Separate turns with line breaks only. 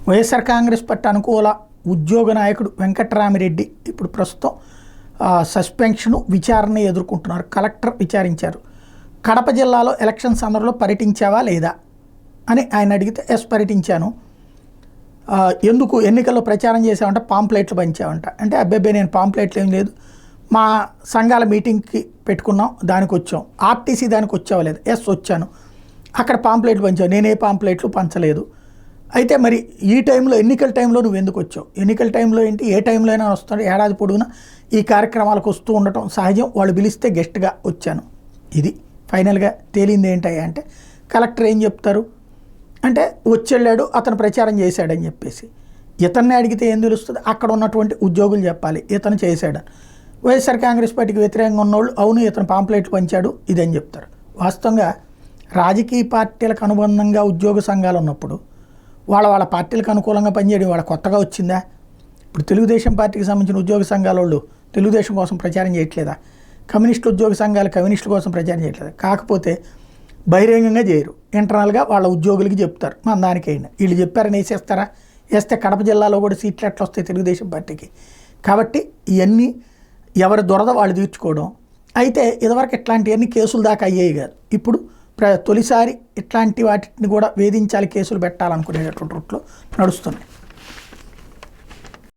YSR Congress party అనుకూల ఉద్యోగ నాయకుడు వెంకట్రామిరెడ్డి ఇప్పుడు ప్రస్తుతం సస్పెన్షను విచారణ ఎదుర్కొంటున్నారు. కలెక్టర్ విచారించారు. కడప జిల్లాలో ఎలక్షన్ సందర్భంలో పర్యటించావా లేదా అని ఆయన అడిగితే ఎస్ పర్యటించాను. ఎందుకు ఎన్నికల్లో ప్రచారం చేసావంట, పాంప్లెట్లు పంచావంట అంటే అబ్బాయి నేను పాంప్లెట్లు ఏం లేదు, మా సంఘాల మీటింగ్కి పెట్టుకున్నాం దానికి వచ్చాం. ఆర్టీసీ దానికి వచ్చావా లేదు, ఎస్ వచ్చాను. అక్కడ పాంప్లెట్లు పంచావు, నేనే పాంప్లెట్లు పంచలేదు. అయితే మరి ఈ టైంలో ఎన్నికల టైంలో నువ్వు ఎందుకు వచ్చావు? ఎన్నికల టైంలో ఏంటి, ఏ టైంలో అయినా వస్తాడు, ఏడాది పొడుగునా ఈ కార్యక్రమాలకు వస్తూ ఉండటం సహజం, వాళ్ళు పిలిస్తే గెస్ట్గా వచ్చాను. ఇది ఫైనల్గా తేలింది ఏంటయ్యా అంటే కలెక్టర్ ఏం చెప్తారు అంటే వచ్చెళ్ళాడు అతను ప్రచారం చేశాడని చెప్పేసి. ఇతన్ని అడిగితే ఏం తెలుస్తుంది, అక్కడ ఉన్నటువంటి ఉద్యోగులు చెప్పాలి ఇతను చేశాడు. వైఎస్ఆర్ కాంగ్రెస్ పార్టీకి వ్యతిరేకంగా ఉన్నోళ్ళు అవును ఇతను పాంప్లెట్లు పంచాడు ఇదని చెప్తారు. వాస్తవంగా రాజకీయ పార్టీలకు అనుబంధంగా ఉద్యోగ సంఘాలు ఉన్నప్పుడు వాళ్ళ పార్టీలకు అనుకూలంగా పనిచేయడం వాళ్ళ కొత్తగా వచ్చిందా? ఇప్పుడు తెలుగుదేశం పార్టీకి సంబంధించిన ఉద్యోగ సంఘాల వాళ్ళు తెలుగుదేశం కోసం ప్రచారం చేయట్లేదా? కమ్యూనిస్టు ఉద్యోగ సంఘాలు కమ్యూనిస్టుల కోసం ప్రచారం చేయట్లేదా? కాకపోతే బహిరంగంగా చేయరు, ఇంటర్నల్గా వాళ్ళ ఉద్యోగులకి చెప్తారు మన దానికైనా. వీళ్ళు చెప్పారని వేసేస్తారా? వేస్తే కడప జిల్లాలో కూడా సీట్లు ఎట్లా వస్తాయి తెలుగుదేశం పార్టీకి? కాబట్టి ఇవన్నీ ఎవరి దొరద వాళ్ళు తీర్చుకోవడం. అయితే ఇదివరకు ఇట్లాంటివన్నీ కేసులు దాకా అయ్యేవి కాదు. ఇప్పుడు తొలిసారి ఇట్లాంటి వాటిని కూడా వేధించాలి, కేసులు పెట్టాలనుకునేటటువంటి రూట్లో నడుస్తున్నాయి.